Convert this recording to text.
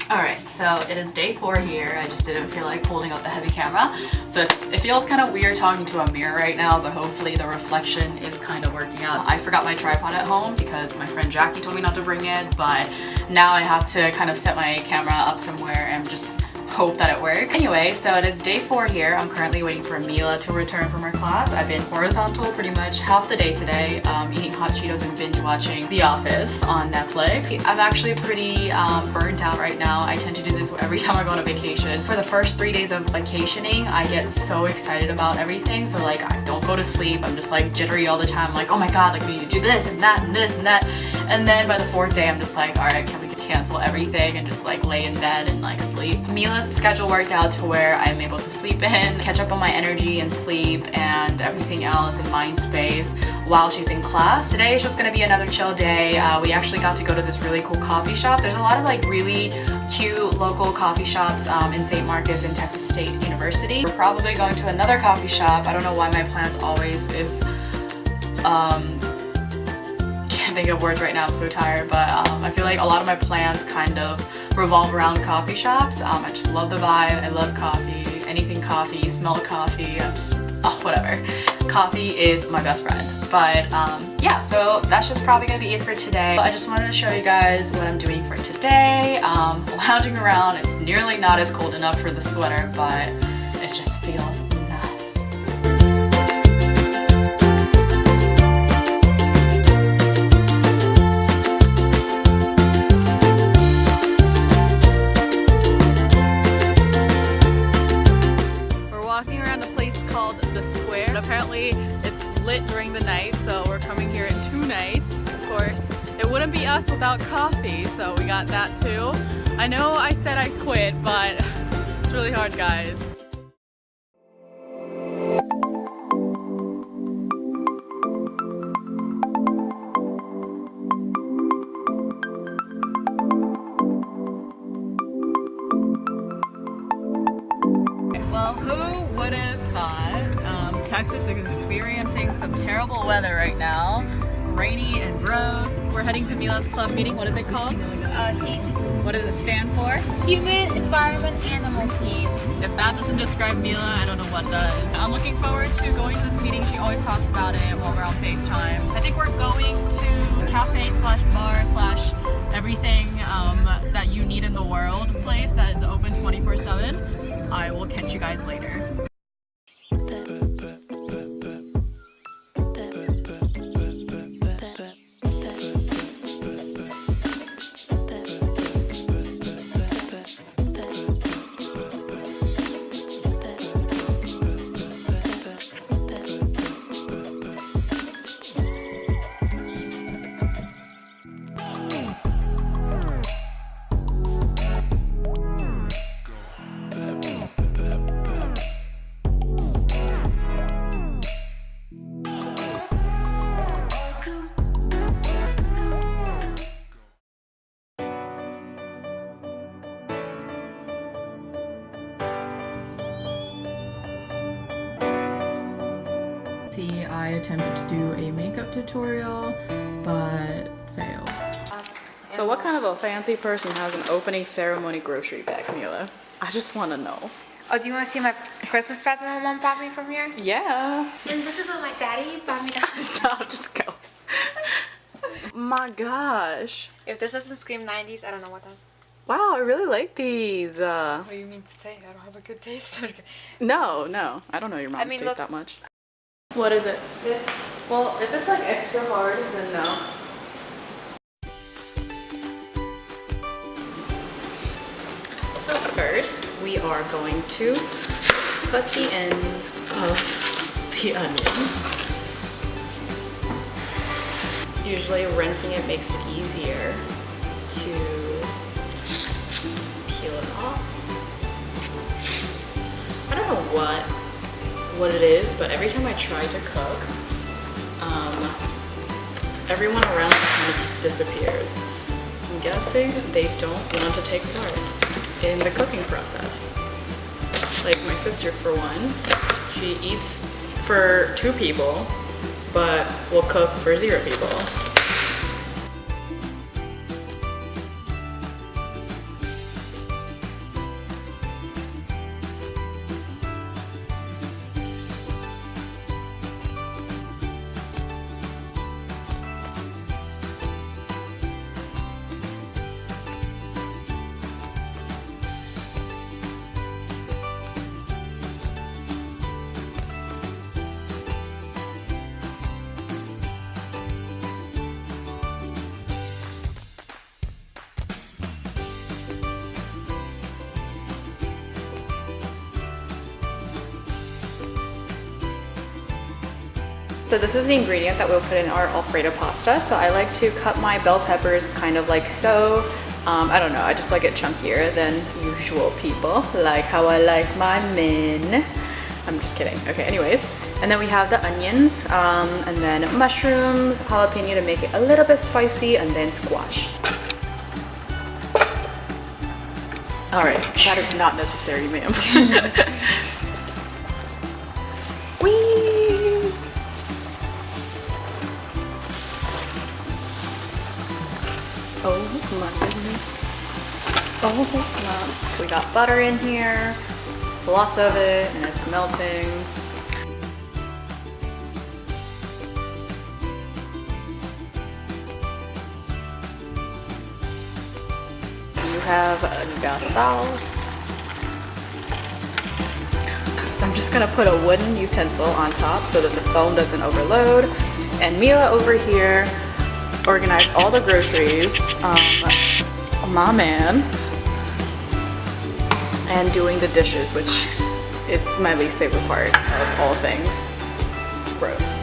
Alright, so it is day 4 here. I just didn't feel like holding up the heavy camera. So it feels kind of weird talking to a mirror right now, but hopefully the reflection is kind of working out. I forgot my tripod at home because my friend Jackie told me not to bring it, but now I have to kind of set my camera up somewhere and just hope that it works. Anyway, so it is day 4 here. I'm currently waiting for Mila to return from her class. I've been horizontal pretty much half the day today, eating hot Cheetos and binge watching The Office on Netflix. I'm actually pretty burnt out right now. I tend to do this every time I go on a vacation. For the first 3 days of vacationing, I get so excited about everything. So like, I don't go to sleep. I'm just like jittery all the time. Like, oh my god, like we need to do this and that and this and that. And then by the 4th day, I'm just like, all right, can we cancel everything and just like lay in bed and like sleep. Mila's schedule worked out to where I'm able to sleep in, catch up on my energy and sleep and everything else in mind space while she's in class. Today is just gonna be another chill day. We actually got to go to this really cool coffee shop. There's a lot of like really cute local coffee shops in St. Marcus and Texas State University. We're probably going to another coffee shop. I don't know why my plans always is think of words right now, I'm so tired, but I feel like a lot of my plans kind of revolve around coffee shops. I just love the vibe. I love coffee, anything coffee, smell coffee, I'm just, oh, whatever. Coffee is my best friend. But yeah, so that's just probably gonna be it for today. I just wanted to show you guys what I'm doing for today. Lounging around, it's nearly not as cold enough for the sweater, but it just feels apparently it's lit during the night, so we're coming here in 2 nights. Of course, it wouldn't be us without coffee, so we got that too. I know I said I quit, but it's really hard, guys. Well, who would have thought Texas is experiencing some terrible weather right now. Rainy and gross. We're heading to Mila's club meeting. What is it called? HEAT. What does it stand for? Human Environment Animal Team. If that doesn't describe Mila, I don't know what does. I'm looking forward to going to this meeting. She always talks about it while we're on FaceTime. I think we're going to cafe slash bar slash everything that you need in the world place that is open 24/7. I will catch you guys later. I attempted to do a makeup tutorial, but failed. So what kind of a fancy person has an opening ceremony grocery bag, Mila? I just want to know. Oh, do you want to see my Christmas present my mom bought me from here? Yeah. And this is what my daddy bought me. Stop, just go. My gosh. If this doesn't scream 90s, I don't know what does. Wow, I really like these. What do you mean to say? I don't have a good taste? No, I don't know your mom's taste look, that much. What is it? This. Well, if it's like extra hard, then no. So first, we are going to cut the ends of the onion. Usually rinsing it makes it easier to peel it off. I don't know what it is, but every time I try to cook, everyone around me kind of just disappears. I'm guessing they don't want to take part in the cooking process. Like my sister, for one, she eats for 2 people, but will cook for 0 people. So this is the ingredient that we'll put in our Alfredo pasta. So I like to cut my bell peppers kind of like so. I don't know, I just like it chunkier than usual people, like how I like my men. I'm just kidding. Okay, anyways. And then we have the onions, and then mushrooms, jalapeno to make it a little bit spicy, and then squash. All right, that is not necessary, ma'am. Whee! Oh my goodness. Oh my. We got butter in here, lots of it, and it's melting. You have the sauce. So I'm just gonna put a wooden utensil on top so that the foam doesn't overload. And Mila over here organized all the groceries. My man. And doing the dishes, which is my least favorite part of all things. Gross.